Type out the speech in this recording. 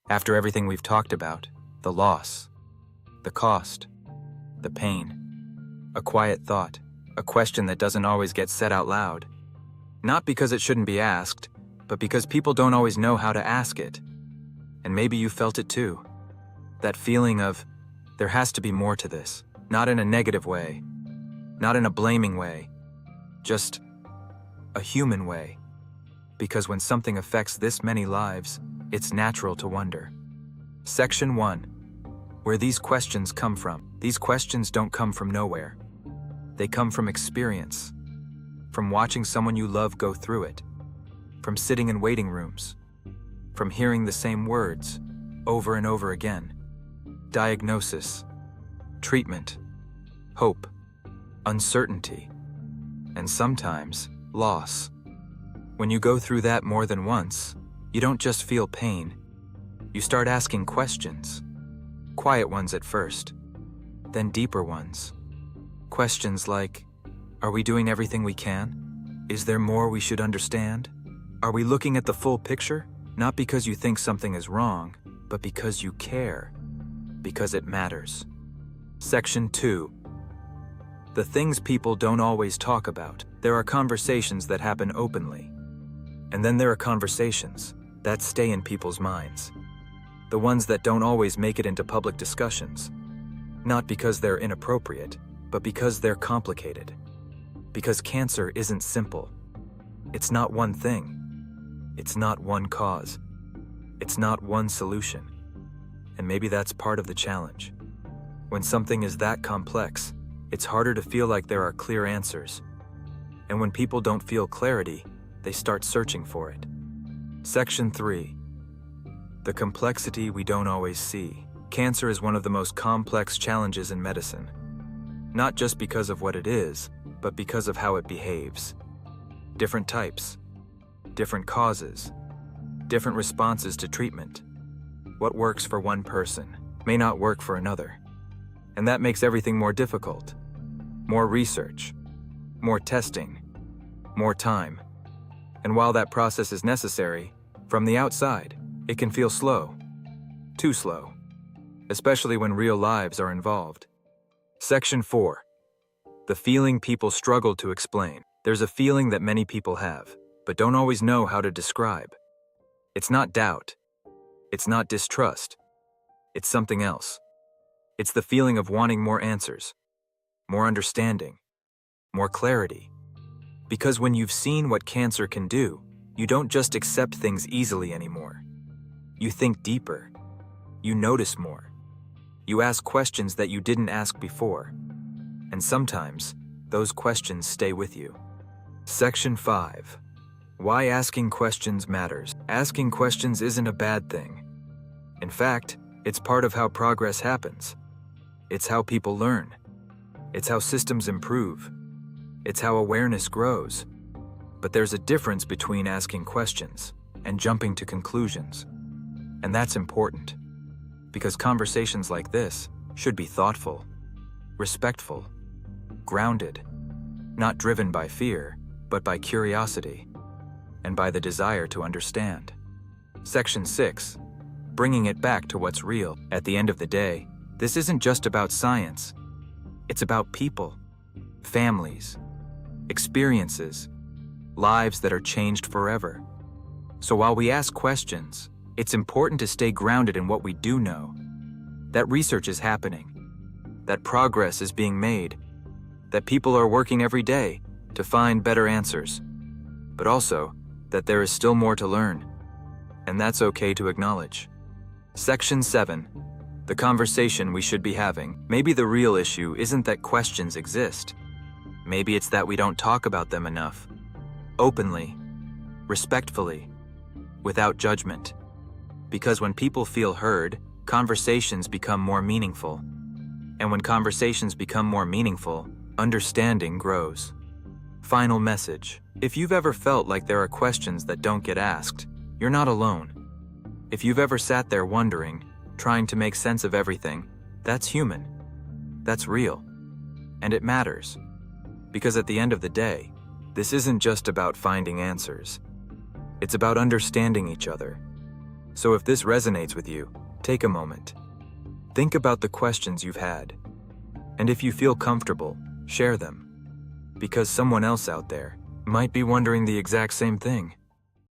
After everything we've talked about, the loss, the cost, the pain, a quiet thought, a question that doesn't always get said out loud. Not because it shouldn't be asked, but because people don't always know how to ask it. And maybe you felt it too. That feeling of, there has to be more to this. Not in a negative way, not in a blaming way, just a human way. Because when something affects this many lives, it's natural to wonder. Section 1. Where these questions come from. These questions don't come from nowhere. They come from experience, from watching someone you love go through it, from sitting in waiting rooms, from hearing the same words over and over again. Diagnosis, treatment, hope, uncertainty, and sometimes loss. When you go through that more than once, you don't just feel pain. You start asking questions. Quiet ones at first, then deeper ones. Questions like, are we doing everything we can? Is there more we should understand? Are we looking at the full picture? Not because you think something is wrong, but because you care. Because it matters. Section 2. The things people don't always talk about. There are conversations that happen openly. And then there are conversations that stay in people's minds. The ones that don't always make it into public discussions. Not because they're inappropriate, but because they're complicated. Because cancer isn't simple. It's not one thing. It's not one cause. It's not one solution. And maybe that's part of the challenge. When something is that complex, it's harder to feel like there are clear answers. And when people don't feel clarity, they start searching for it. Section 3. The complexity we don't always see. Cancer is one of the most complex challenges in medicine. Not just because of what it is, but because of how it behaves. Different types, different causes, different responses to treatment. What works for one person may not work for another. And that makes everything more difficult. More research, more testing, more time. And while that process is necessary, from the outside, it can feel slow. Too slow. Especially when real lives are involved. Section 4. The feeling people struggle to explain. There's a feeling that many people have, but don't always know how to describe. It's not doubt. It's not distrust. It's something else. It's the feeling of wanting more answers, more understanding, more clarity. Because when you've seen what cancer can do, you don't just accept things easily anymore. You think deeper. You notice more. You ask questions that you didn't ask before. And sometimes, those questions stay with you. Section 5. Why asking questions matters. Asking questions isn't a bad thing. In fact, it's part of how progress happens. It's how people learn. It's how systems improve. It's how awareness grows. But there's a difference between asking questions and jumping to conclusions. And that's important. Because conversations like this should be thoughtful, respectful, grounded, not driven by fear, but by curiosity, and by the desire to understand. Section 6. Bringing it back to what's real. At the end of the day, this isn't just about science. It's about people, families, experiences, lives that are changed forever. So while we ask questions, it's important to stay grounded in what we do know. That research is happening, that progress is being made, that people are working every day to find better answers, but also that there is still more to learn, and that's okay to acknowledge. Section 7. The conversation we should be having. Maybe the real issue isn't that questions exist. Maybe it's that we don't talk about them enough. Openly, respectfully, without judgment. Because when people feel heard, conversations become more meaningful. And when conversations become more meaningful, understanding grows. Final message. If you've ever felt like there are questions that don't get asked, you're not alone. If you've ever sat there wondering, trying to make sense of everything, that's human. That's real. And it matters. Because at the end of the day, this isn't just about finding answers. It's about understanding each other. So if this resonates with you, take a moment. Think about the questions you've had. And if you feel comfortable, share them. Because someone else out there might be wondering the exact same thing.